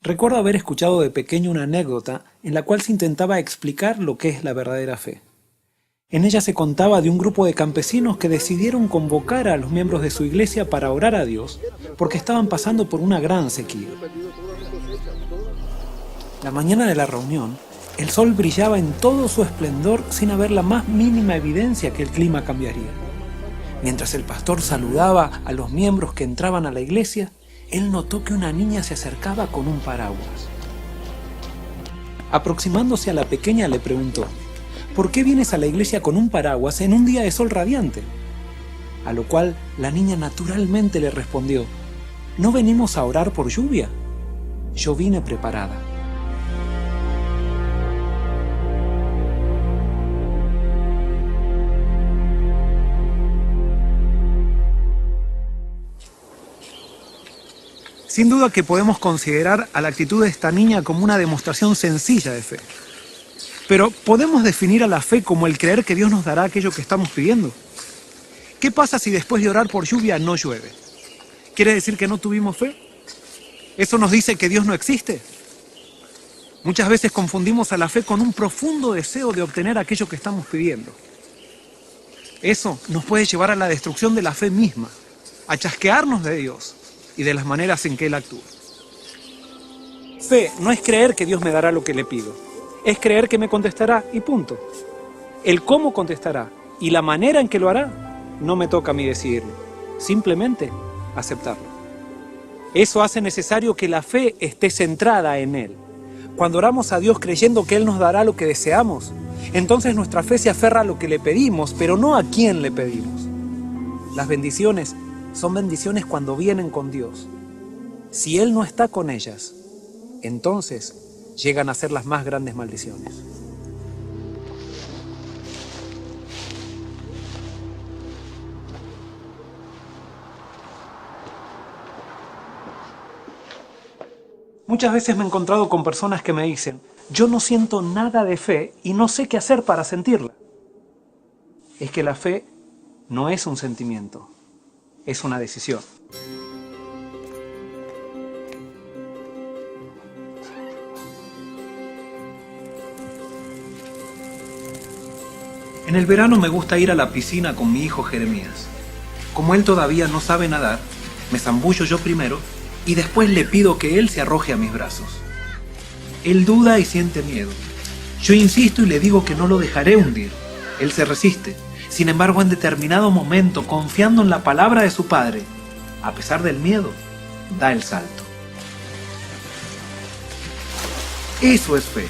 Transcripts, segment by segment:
Recuerdo haber escuchado de pequeño una anécdota en la cual se intentaba explicar lo que es la verdadera fe. En ella se contaba de un grupo de campesinos que decidieron convocar a los miembros de su iglesia para orar a Dios porque estaban pasando por una gran sequía. La mañana de la reunión, el sol brillaba en todo su esplendor sin haber la más mínima evidencia que el clima cambiaría. Mientras el pastor saludaba a los miembros que entraban a la iglesia, él notó que una niña se acercaba con un paraguas. Aproximándose a la pequeña le preguntó: ¿por qué vienes a la iglesia con un paraguas en un día de sol radiante? A lo cual la niña naturalmente le respondió: ¿no venimos a orar por lluvia? Yo vine preparada. Sin duda que podemos considerar a la actitud de esta niña como una demostración sencilla de fe. Pero ¿podemos definir a la fe como el creer que Dios nos dará aquello que estamos pidiendo? ¿Qué pasa si después de orar por lluvia no llueve? ¿Quiere decir que no tuvimos fe? ¿Eso nos dice que Dios no existe? Muchas veces confundimos a la fe con un profundo deseo de obtener aquello que estamos pidiendo. Eso nos puede llevar a la destrucción de la fe misma, a chasquearnos de Dios y de las maneras en que Él actúa. Fe no es creer que Dios me dará lo que le pido, es creer que me contestará y punto. El cómo contestará y la manera en que lo hará no me toca a mí decidirlo, simplemente aceptarlo. Eso hace necesario que la fe esté centrada en Él. Cuando oramos a Dios creyendo que Él nos dará lo que deseamos, entonces nuestra fe se aferra a lo que le pedimos, pero no a quién le pedimos. Las bendiciones son bendiciones cuando vienen con Dios. Si Él no está con ellas, entonces llegan a ser las más grandes maldiciones. Muchas veces me he encontrado con personas que me dicen: yo no siento nada de fe y no sé qué hacer para sentirla. Es que la fe no es un sentimiento, es una decisión. En el verano me gusta ir a la piscina con mi hijo Jeremías. Como él todavía no sabe nadar, me zambullo yo primero y después le pido que él se arroje a mis brazos. Él duda y siente miedo. Yo insisto y le digo que no lo dejaré hundir. Él se resiste. Sin embargo, en determinado momento, confiando en la palabra de su padre, a pesar del miedo, da el salto. Eso es fe.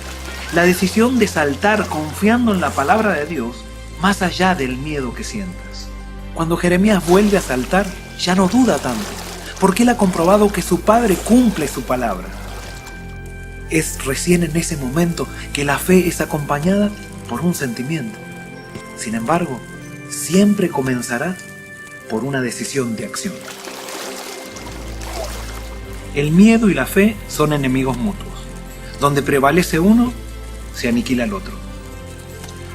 La decisión de saltar confiando en la palabra de Dios, más allá del miedo que sientas. Cuando Jeremías vuelve a saltar, ya no duda tanto, porque él ha comprobado que su padre cumple su palabra. Es recién en ese momento que la fe es acompañada por un sentimiento. Sin embargo, siempre comenzará por una decisión de acción. El miedo y la fe son enemigos mutuos. Donde prevalece uno, se aniquila el otro.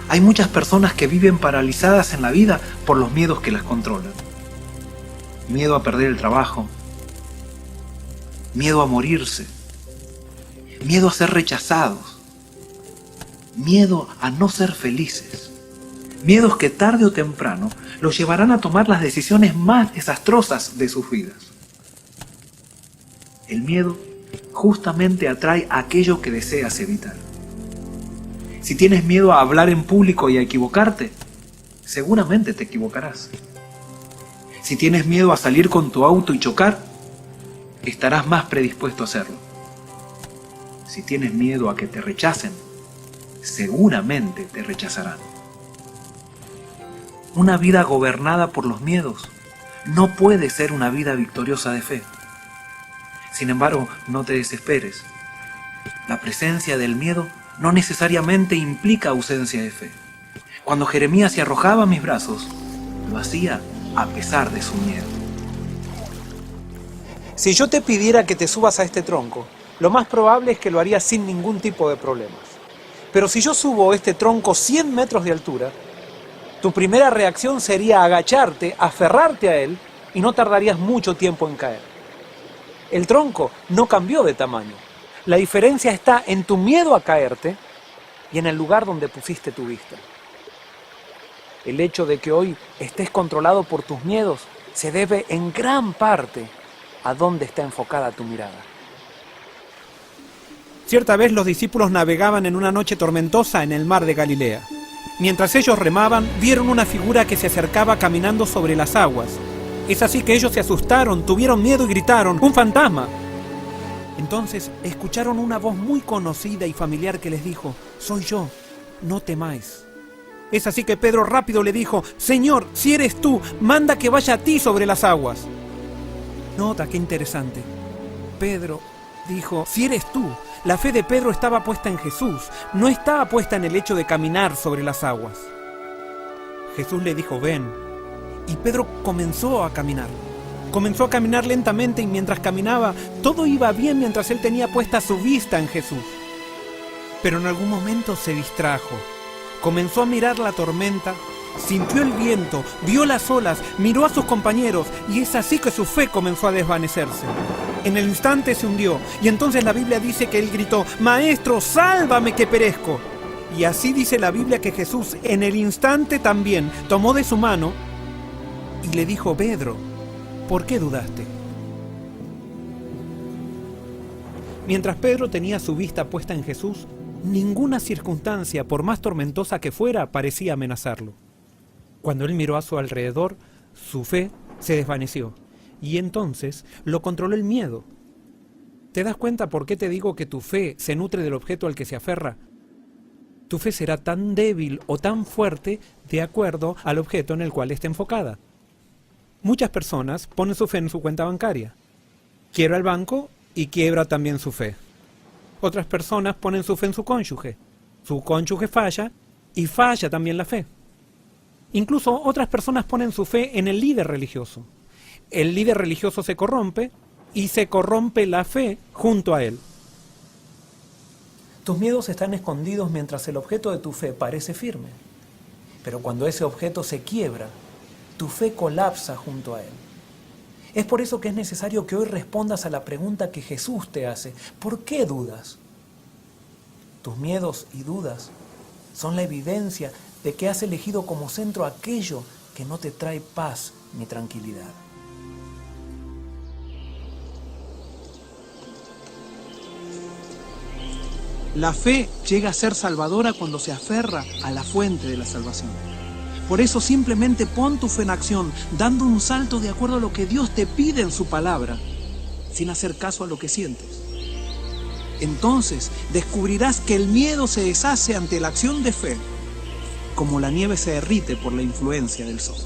Hay muchas personas que viven paralizadas en la vida por los miedos que las controlan. Miedo a perder el trabajo, miedo a morirse, miedo a ser rechazados, miedo a no ser felices. Miedos que tarde o temprano los llevarán a tomar las decisiones más desastrosas de sus vidas. El miedo justamente atrae aquello que deseas evitar. Si tienes miedo a hablar en público y a equivocarte, seguramente te equivocarás. Si tienes miedo a salir con tu auto y chocar, estarás más predispuesto a hacerlo. Si tienes miedo a que te rechacen, seguramente te rechazarán. Una vida gobernada por los miedos no puede ser una vida victoriosa de fe. Sin embargo, no te desesperes. La presencia del miedo no necesariamente implica ausencia de fe. Cuando Jeremías se arrojaba a mis brazos, lo hacía a pesar de su miedo. Si yo te pidiera que te subas a este tronco, lo más probable es que lo harías sin ningún tipo de problemas. Pero si yo subo este tronco 100 metros de altura, tu primera reacción sería agacharte, aferrarte a él y no tardarías mucho tiempo en caer. El tronco no cambió de tamaño, La diferencia está en tu miedo a caerte y en el lugar donde pusiste tu vista. El hecho de que hoy estés controlado por tus miedos se debe en gran parte a dónde está enfocada tu mirada. Cierta vez los discípulos navegaban en una noche tormentosa en el mar de Galilea. Mientras ellos remaban, vieron una figura que se acercaba caminando sobre las aguas. Es así que ellos se asustaron, tuvieron miedo y gritaron: ¡un fantasma! Entonces escucharon una voz muy conocida y familiar que les dijo: soy yo, no temáis. Es así que Pedro rápido le dijo: Señor, si eres tú, manda que vaya a ti sobre las aguas. Nota qué interesante. Pedro dijo: si eres tú. La fe de Pedro estaba puesta en Jesús, no estaba puesta en el hecho de caminar sobre las aguas. Jesús le dijo: ven. Y Pedro comenzó a caminar. Comenzó a caminar lentamente y mientras caminaba, todo iba bien mientras él tenía puesta su vista en Jesús. Pero en algún momento se distrajo. Comenzó a mirar la tormenta, sintió el viento, vio las olas, miró a sus compañeros y es así que su fe comenzó a desvanecerse. En el instante se hundió y entonces la Biblia dice que él gritó: Maestro, sálvame que perezco. Y así dice la Biblia que Jesús en el instante también tomó de su mano y le dijo: Pedro, ¿por qué dudaste? Mientras Pedro tenía su vista puesta en Jesús, ninguna circunstancia, por más tormentosa que fuera, parecía amenazarlo. Cuando él miró a su alrededor, su fe se desvaneció y entonces lo controló el miedo. ¿Te das cuenta por qué te digo que tu fe se nutre del objeto al que se aferra? Tu fe será tan débil o tan fuerte de acuerdo al objeto en el cual esté enfocada. Muchas personas ponen su fe en su cuenta bancaria. Quiebra el banco y quiebra también su fe. Otras personas ponen su fe en su cónyuge. Su cónyuge falla y falla también la fe. Incluso otras personas ponen su fe en el líder religioso. El líder religioso se corrompe y se corrompe la fe junto a él. Tus miedos están escondidos mientras el objeto de tu fe parece firme. Pero cuando ese objeto se quiebra, tu fe colapsa junto a él. Es por eso que es necesario que hoy respondas a la pregunta que Jesús te hace: ¿por qué dudas? Tus miedos y dudas son la evidencia de que has elegido como centro aquello que no te trae paz ni tranquilidad. La fe llega a ser salvadora cuando se aferra a la fuente de la salvación. Por eso simplemente pon tu fe en acción, dando un salto de acuerdo a lo que Dios te pide en su palabra, sin hacer caso a lo que sientes. Entonces descubrirás que el miedo se deshace ante la acción de fe, como la nieve se derrite por la influencia del sol.